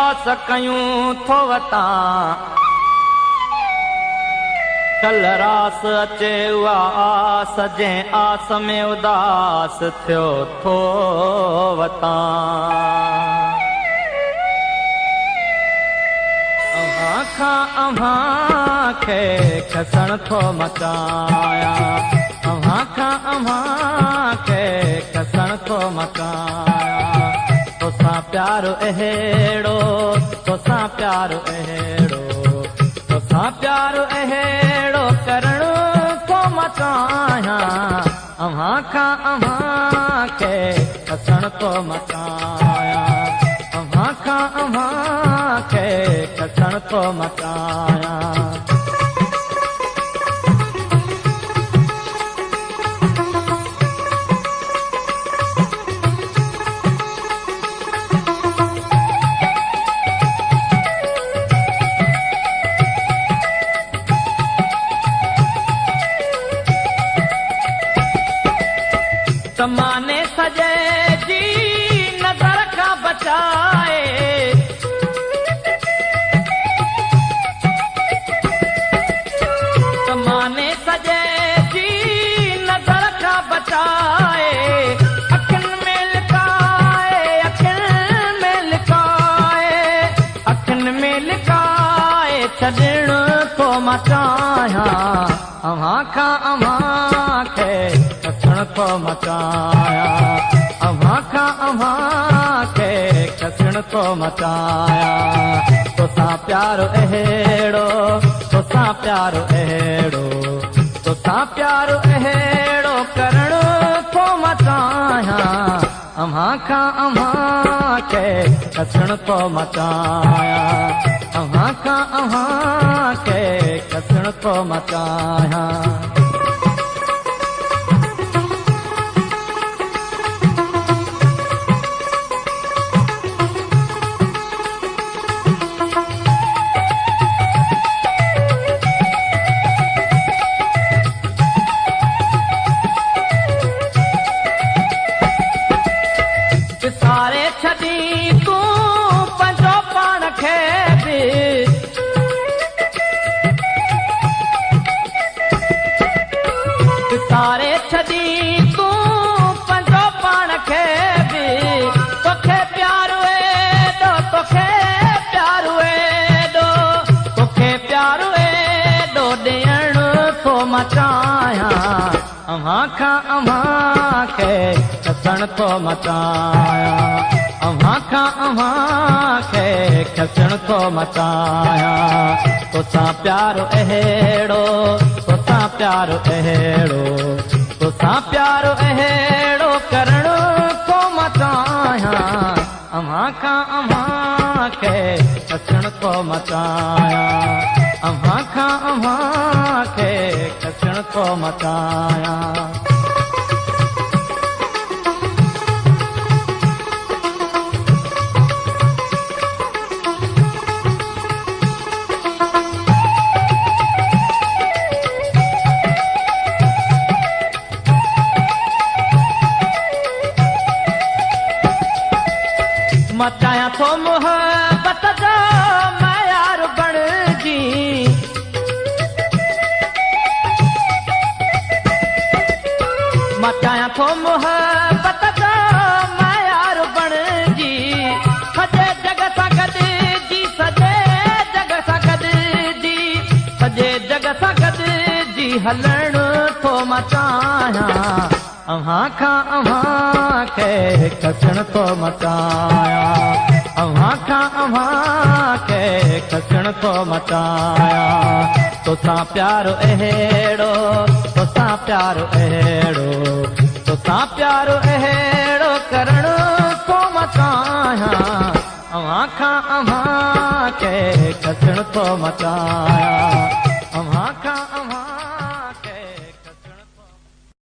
आस कयूं थो वतां कल रास अचे उहा आस जंहिं आस में उदास थियो थो वतां अव्हां खां अव्हां खे खसण थो मचायां अव्हां खां अव्हां खे खसण थो मचायां तोसां प्यारो अहिड़ो तोसां प्यारो अहिड़ो तोसां प्यारो अहिड़ो करणु थो मचायां अव्हां खां अव्हां खे खसण थो मचायां अव्हां खां अव्हां खे खसण थो मचायां ज़माने सजे जी नज़र खां बचाए ज़माने सजे जी नज़र खां बचाए अखियुनि में लिकाए अखियुनि में लिकाए अखियुनि में लिकाए छॾणु थो मचायां अव्हां खां अव्हां खे खसण थो मचायां अव्हां खां अव्हां खे खसण थो मचायां तोसां प्यारो अहिड़ो तोसां प्यारो अहिड़ो तोसां प्यारो अहिड़ो करणु थो मचायां अव्हां खां अव्हां खे खसण थो मचायां अव्हां खां अव्हां खे खसण थो मचायां सारे छॾी तूं पंहिंजो पाण खे बि सारे छॾी तूं पंहिंजो पाण खे बि तोखे प्यारो एॾो तोखे प्यारो एॾो तोखे प्यारो एॾो ॾियणु थो मचायां अव्हां खां अव्हां खे खसण थो मचायां अव्हां खां अव्हां खे खसण थो मचायां तोसां प्यारो अहिड़ो तोसां प्यारो अहिड़ो तोसां प्यारो अहिड़ो करणु थो मचायां अव्हां खां अव्हां खे खसण थो मचायां अव्हां खां अव्हां खे खसण थो मचायां मचायां थो मोहबत जो मयार बणिजी मचायां थो मोहबत जो मयार बणिजी सॼे जग सां गॾिजी सॼे जग सां गॾिजी सॼे जग सां गॾिजी हलणु थो मचायां अव्हां खां अव्हां खे खसण थो मचायां अव्हां खां अव्हां खे खसण थो मचायां तोसां प्यारो अहिड़ो तोसां प्यारो अहिड़ो तोसां प्यारो अहिड़ो करणु थो मचायां अव्हां खां अव्हां खे खसण थो मचायां